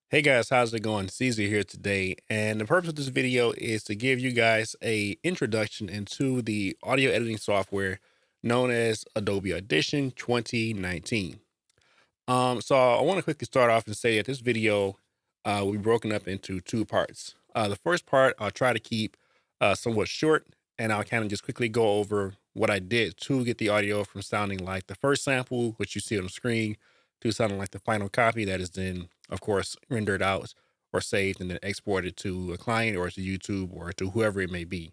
Hey guys, how's it going? Caesar here today, and the purpose of this video is to give you guys a introduction into the audio editing software known as Adobe Audition 2019. So I want to quickly start off and say that this video will be broken up into two parts. The first part I'll try to keep somewhat short, and I'll kind of just quickly go over what I did to get the audio from sounding like the first sample, which you see on the screen, to sounding like the final copy that is then, of course, rendered out or saved and then exported to a client or to YouTube or to whoever it may be.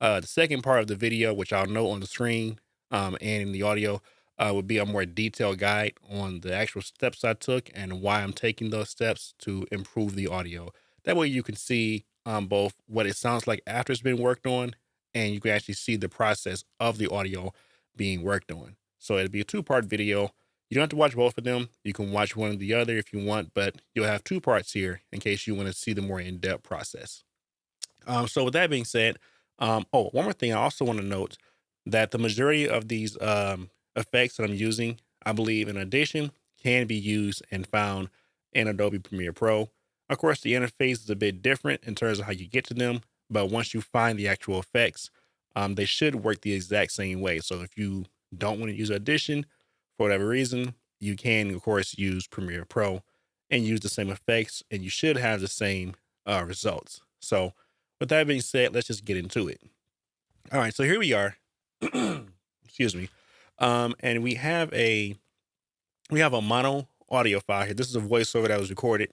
The second part of the video, which I'll note on the screen and in the audio, would be a more detailed guide on the actual steps I took and why I'm taking those steps to improve the audio. That way you can see both what it sounds like after it's been worked on, and you can actually see the process of the audio being worked on. So it'll be a two-part video. You don't have to watch both of them. You can watch one or the other if you want, but you'll have two parts here in case you want to see the more in-depth process. So with that being said, one more thing I also want to note that the majority of these effects that I'm using, I believe in Audition, can be used and found in Adobe Premiere Pro. Of course, the interface is a bit different in terms of how you get to them, but once you find the actual effects, they should work the exact same way. So if you don't want to use Audition for whatever reason, you can, of course, use Premiere Pro and use the same effects, and you should have the same results. So with that being said, let's just get into it. All right, so here we are. Excuse me. And we have a mono audio file here. This is a voiceover that was recorded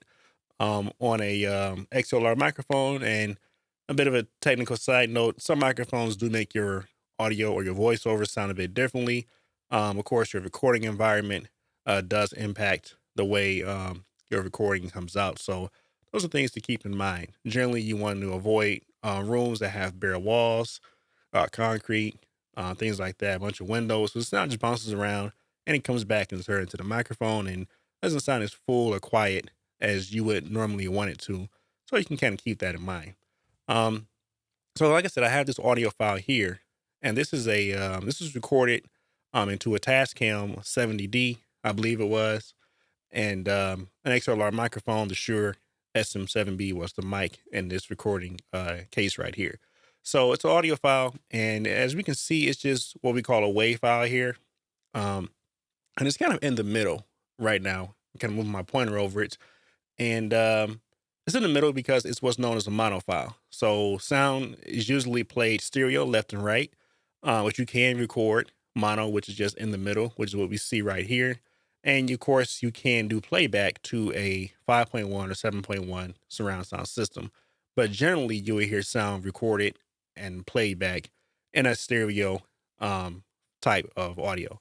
on a XLR microphone. And a bit of a technical side note: some microphones do make your audio or your voiceover sound a bit differently. Of course, your recording environment does impact the way your recording comes out. So those are things to keep in mind. Generally, you want to avoid rooms that have bare walls, concrete, things like that, a bunch of windows. So the sound just bounces around and it comes back and turns into the microphone and doesn't sound as full or quiet as you would normally want it to. So you can kind of keep that in mind. Um, so like I said, I have this audio file here, and this is recorded into a Tascam 70D, I believe it was, and an XLR microphone. The Shure SM7B was the mic in this recording case right here. So it's an audio file, and as we can see, it's just what we call a WAV file here, um, and it's kind of in the middle right now. I'm kind of moving my pointer over it, and it's in the middle because it's what's known as a mono file. So sound is usually played stereo, left and right, which you can record mono, which is just in the middle, which is what we see right here. And of course, you can do playback to a 5.1 or 7.1 surround sound system. But generally, you will hear sound recorded and played back in a stereo type of audio.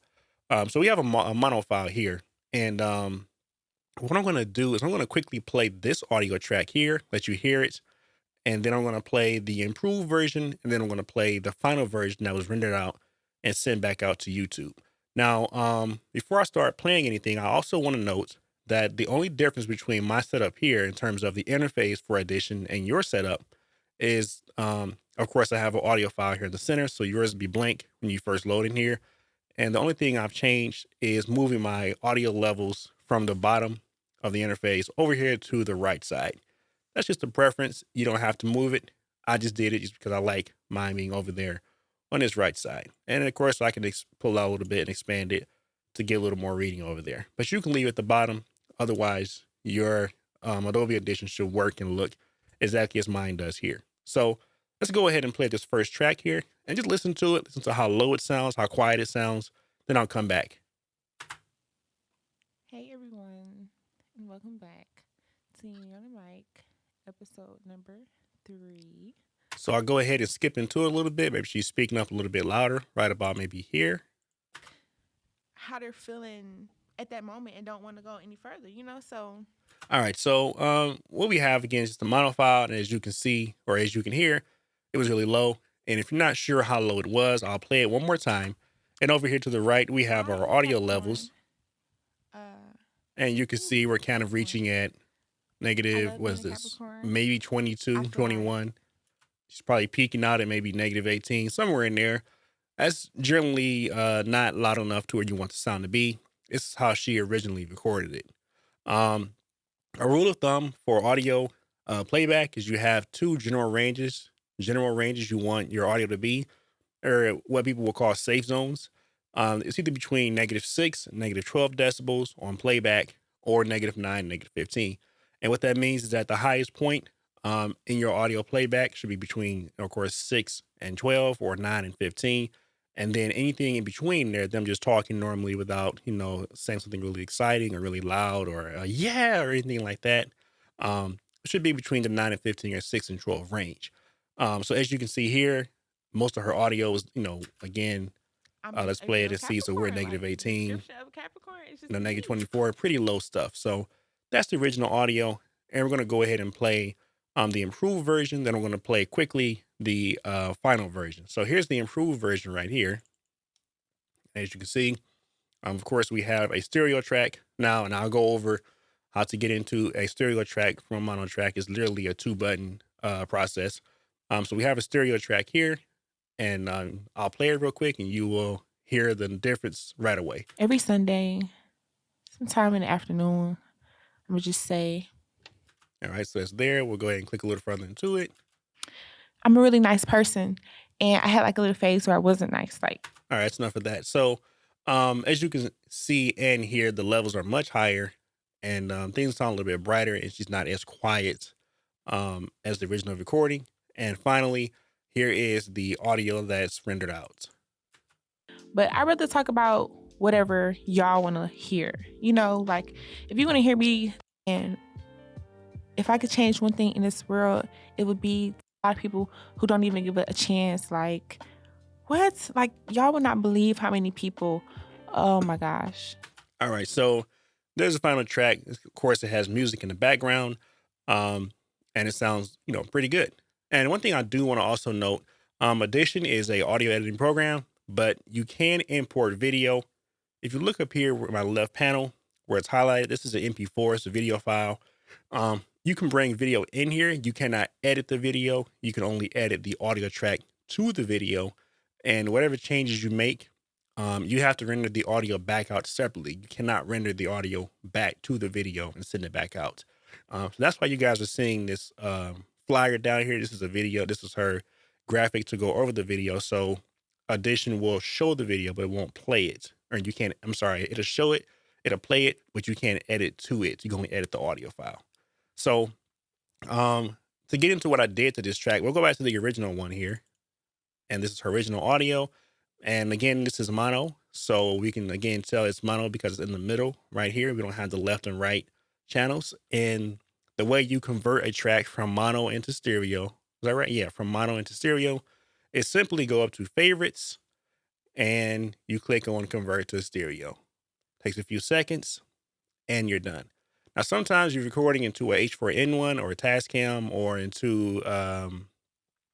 So we have a mono file here. And what I'm going to do is I'm going to quickly play this audio track here, let you hear it. And then I'm going to play the improved version. And then I'm going to play the final version that was rendered out and sent back out to YouTube. Now, before I start playing anything, I also want to note that the only difference between my setup here in terms of the interface for Audition and your setup is, of course, I have an audio file here in the center. So yours will be blank when you first load in here. And the only thing I've changed is moving my audio levels from the bottom of the interface over here to the right side. That's just a preference. You don't have to move it. I just did it just because I like mine being over there on this right side. And of course, I can pull out a little bit and expand it to get a little more reading over there. But you can leave it at the bottom. Otherwise, your Adobe Audition should work and look exactly as mine does here. So let's go ahead and play this first track here and just listen to it. Listen to how low it sounds, how quiet it sounds. Then I'll come back. Hey everyone, and welcome back to You on the Mic, episode number 3. So I'll go ahead and skip into it a little bit. Maybe she's speaking up a little bit louder, right about maybe here. How they're feeling at that moment and don't want to go any further, So, All right. So what we have again is just the mono file, and as you can see or as you can hear, it was really low. And if you're not sure how low it was, I'll play it one more time. And over here to the right, we have I our am a audio Capricorn. levels, Uh, and you can ooh, see we're kind of Capricorn. reaching at I negative, love what being is a this? Capricorn. Maybe I 22, feel like 21. She's probably peaking out at maybe negative 18, somewhere in there. That's generally not loud enough to where you want the sound to be. It's how she originally recorded it. Um, A rule of thumb for audio playback is you have two general ranges. General ranges you want your audio to be, or what people will call safe zones. It's either between -6 and -12 decibels on playback, or -9, -15. And what that means is that the highest point in your audio playback should be between, of course, 6 and 12, or 9 and 15. And then anything in between there, them just talking normally without, saying something really exciting or really loud, or yeah, or anything like that, should be between the 9 and 15, or 6 and 12 range. So as you can see here, most of her audio is, again, I'm let's play it again and see. So we're at Capricorn, negative like 18, description of a Capricorn. It's just negative me. 24, pretty low stuff. So that's the original audio. And we're going to go ahead and play the improved version. Then I'm going to play quickly the final version. So here's the improved version right here. As you can see, of course, we have a stereo track now, and I'll go over how to get into a stereo track from a mono track. Is literally a two-button process. So we have a stereo track here, and I'll play it real quick, and you will hear the difference right away. Every Sunday, sometime in the afternoon, I'm gonna just say All right, so it's there. We'll go ahead and click a little further into it. I'm a really nice person, and I had like a little phase where I wasn't nice. Like All right, that's enough of that. So, as you can see and hear, the levels are much higher, and things sound a little bit brighter. It's just not as quiet as the original recording. And finally, here is the audio that's rendered out. but I'd rather talk about whatever y'all want to hear. Like if you want to hear me, and if I could change one thing in this world, it would be a lot of people who don't even give it a chance. Like, what? Like, y'all would not believe how many people. Oh my gosh. All right, so there's a final track. Of course, it has music in the background, um, and it sounds, pretty good. And one thing I do want to also note, Audition is a audio editing program, but you can import video. If you look up here where my left panel where it's highlighted, this is an MP4, it's a video file. You can bring video in here. You cannot edit the video. You can only edit the audio track to the video, and whatever changes you make, you have to render the audio back out separately. You cannot render the audio back to the video and send it back out. So that's why you guys are seeing this flyer down here. This is a video. This is her graphic to go over the video. So Audition will show the video, but it won't play it. Or you can't, I'm sorry, it'll show it, it'll play it, but you can't edit to it. You can only edit the audio file. So to get into what I did to this track, we'll go back to the original one here. And this is her original audio. And again, this is mono. So we can again tell it's mono because it's in the middle right here. We don't have the left and right channels. And the way you convert a track from mono into stereo, is that right? Yeah, from mono into stereo, is simply go up to favorites and you click on convert to stereo. Takes a few seconds and you're done. Now, sometimes you're recording into a H4n1 or a Tascam or into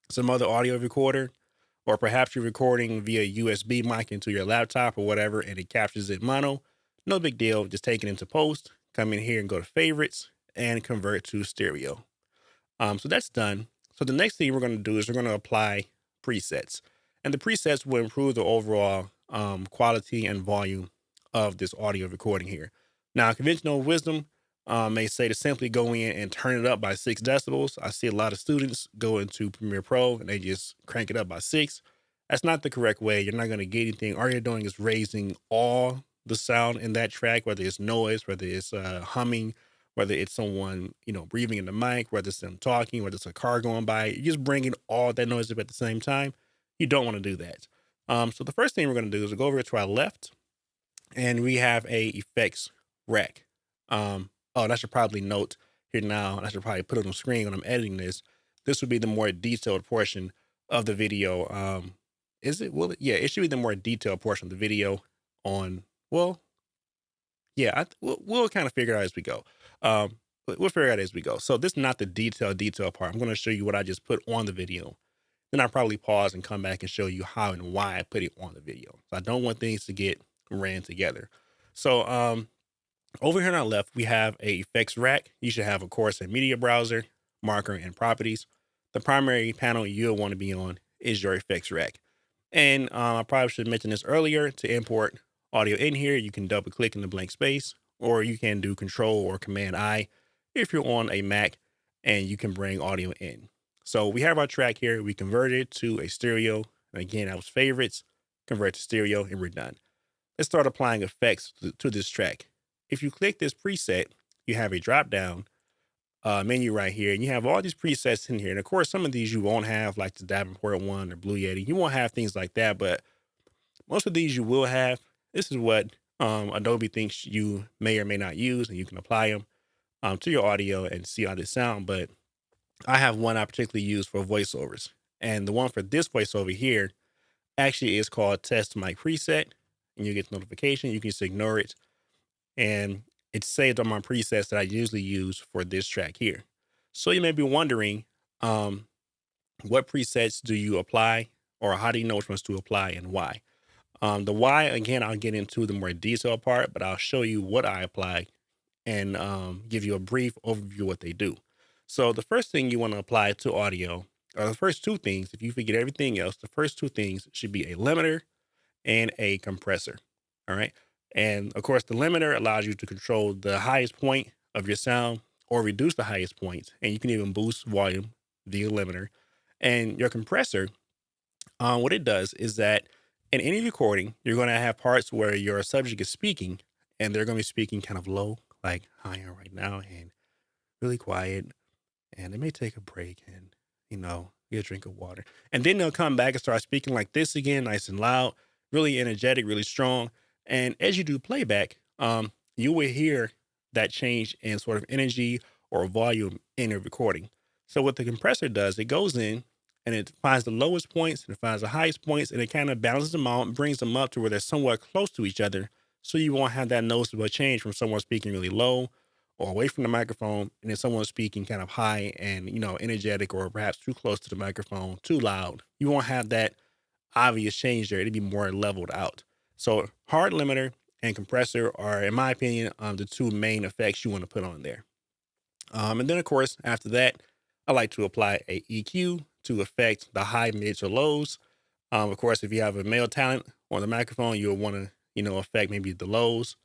some other audio recorder, or perhaps you're recording via USB mic into your laptop or whatever, and it captures it mono. No big deal. Just take it into post, come in here and go to favorites and convert to stereo. So that's done. So the next thing we're going to do is we're going to apply presets, and the presets will improve the overall quality and volume of this audio recording here. Now, conventional wisdom may say to simply go in and turn it up by 6 decibels. I see a lot of students go into Premiere Pro and they just crank it up by 6. That's not the correct way. You're not going to get anything. All you're doing is raising all the sound in that track, whether it's noise, whether it's humming, whether it's someone, breathing in the mic, whether it's them talking, whether it's a car going by. You're just bringing all that noise up at the same time. You don't want to do that. So the first thing we're going to do is we'll go over to our left, and we have a effects rack. Oh, and I should probably note here now, and I should probably put it on the screen when I'm editing this. This would be the more detailed portion of the video. Is it? Will it? Yeah, it should be the more detailed portion of the video on, well, yeah, we'll kind of figure out as we go. We'll figure out as we go. So this is not the detail part. I'm going to show you what I just put on the video. Then I'll probably pause and come back and show you how and why I put it on the video. So I don't want things to get ran together. So over here on our left, we have a effects rack. You should have, of course, a media browser, marker, and properties. The primary panel you'll want to be on is your effects rack. And I probably should mention this earlier. To import audio in here, you can double click in the blank space, or you can do Control or Command I, if you're on a Mac and you can bring audio in. So we have our track here. We converted it to a stereo. And again, that was favorites, convert to stereo, and we're done. Let's start applying effects to this track. If you click this preset, you have a drop down menu right here, and you have all these presets in here. And of course, some of these you won't have, like the Davenport one or Blue Yeti. You won't have things like that, but most of these you will have. This is what Adobe thinks you may or may not use, and you can apply them to your audio and see how they sound. But I have one I particularly use for voiceovers, and the one for this voiceover here actually is called Test Mic Preset. And you get the notification. You can just ignore it, and it's saved on my presets that I usually use for this track here. So you may be wondering, um, what presets do you apply, or how do you know which ones to apply and why? The why, again, I'll get into the more detailed part, but I'll show you what I apply and give you a brief overview of what they do. So the first thing you want to apply to audio, or the first two things, if you forget everything else, the first two things should be a limiter and a compressor. All right. And of course, the limiter allows you to control the highest point of your sound or reduce the highest points. And you can even boost volume via limiter. And your compressor, what it does is that in any recording, you're going to have parts where your subject is speaking and they're going to be speaking kind of low, like I am right now, and really quiet. And they may take a break and, get a drink of water. And then they'll come back and start speaking like this again, nice and loud, really energetic, really strong. And as you do playback, you will hear that change in sort of energy or volume in your recording. So what the compressor does, it goes in and it finds the lowest points and it finds the highest points and it kind of balances them out and brings them up to where they're somewhat close to each other. So you won't have that noticeable change from someone speaking really low or away from the microphone and then someone speaking kind of high and, energetic or perhaps too close to the microphone, too loud. You won't have that obvious change there. It'd be more leveled out. So hard limiter and compressor are, in my opinion, the two main effects you want to put on there. And then, of course, after that, I like to apply a EQ to affect the high, mids, or lows. Of course, if you have a male talent on the microphone, you'll want to, affect maybe the lows.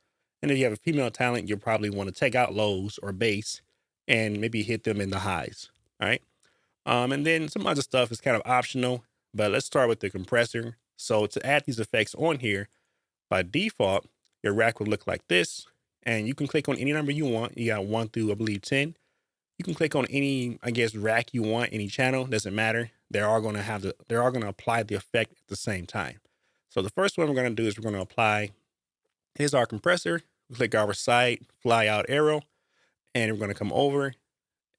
And if you have a female talent, you'll probably want to take out lows or bass and maybe hit them in the highs. All right. And then some other stuff is kind of optional, but let's start with the compressor. So to add these effects on here, by default, your rack would look like this. And you can click on any number you want. You got 1 through, I believe, 10. You can click on any, I guess, rack you want, any channel, doesn't matter. They're all going to apply the effect at the same time. So the first one we're going to do is we're going to apply, here's our compressor. We click our side fly out arrow, and we're going to come over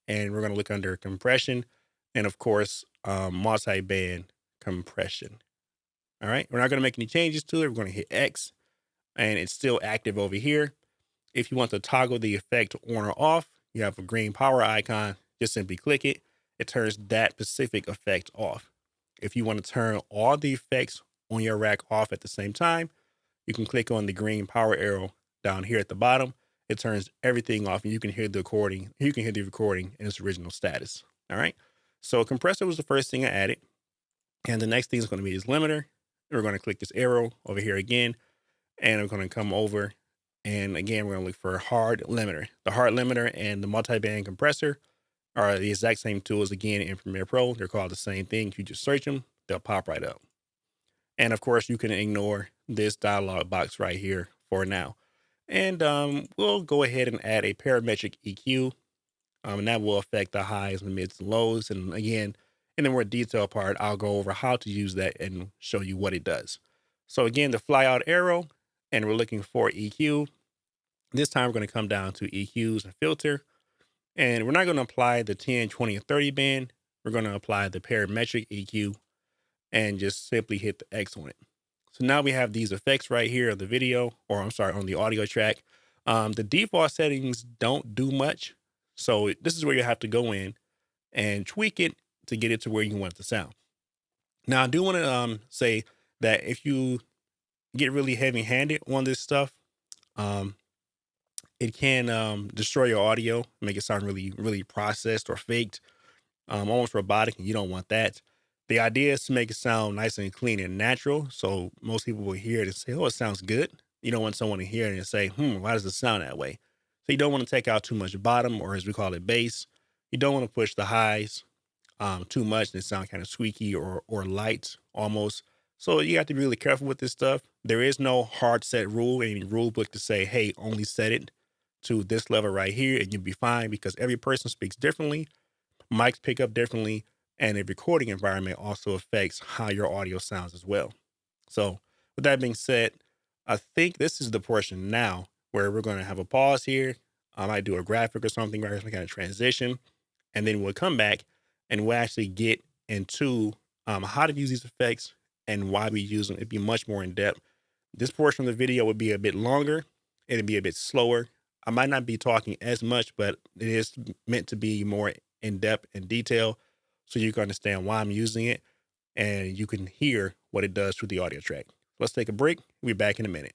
and we're going to look under compression and of course, multi-band compression. All right. We're not going to make any changes to it. We're going to hit X and it's still active over here. If you want to toggle the effect on or off, you have a green power icon. Just simply click it. It turns that specific effect off. If you want to turn all the effects on your rack off at the same time, you can click on the green power arrow down here at the bottom. It turns everything off and you can hear the recording. You can hear the recording in its original status. All right. So compressor was the first thing I added. And the next thing is going to be this limiter. We're going to click this arrow over here again. And we're going to come over. And again, we're going to look for hard limiter. The hard limiter and the multi-band compressor are the exact same tools again in Premiere Pro. They're called the same thing. If you just search them, they'll pop right up. And of course, you can ignore this dialog box right here for now. And we'll go ahead and add a parametric EQ. And that will affect the highs and mids and lows. And again, in the more detailed part, I'll go over how to use that and show you what it does. So again, the fly out arrow, and we're looking for EQ. This time we're going to come down to EQs and filter. And we're not going to apply the 10, 20, and 30 band. We're going to apply the parametric EQ and just simply hit the X on it. So now we have these effects right here on the video, or I'm sorry, on the audio track. The default settings don't do much. So this is where you have to go in and tweak it to get it to where you want it to sound. Now, I do want to say that if you get really heavy handed on this stuff, it can destroy your audio, make it sound really, really processed or faked, almost robotic, and you don't want that. The idea is to make it sound nice and clean and natural. So most people will hear it and say, oh, it sounds good. You don't want someone to hear it and say, why does it sound that way? So you don't want to take out too much bottom, or as we call it, bass. You don't want to push the highs too much and it sound kind of squeaky or light almost. So you have to be really careful with this stuff. There is no hard set rule, any rule book to say, hey, only set it to this level right here and you'll be fine, because every person speaks differently, mics pick up differently, and the recording environment also affects how your audio sounds as well. So, with that being said, I think this is the portion now where we're going to have a pause here. I might do a graphic or something, right? Some kind of transition, and then we'll come back and we'll actually get into how to use these effects and why we use them. It'd be much more in depth. This portion of the video would be a bit longer. It'd be a bit slower. I might not be talking as much, but it is meant to be more in depth and detail so you can understand why I'm using it and you can hear what it does to the audio track. Let's take a break. We'll be back in a minute.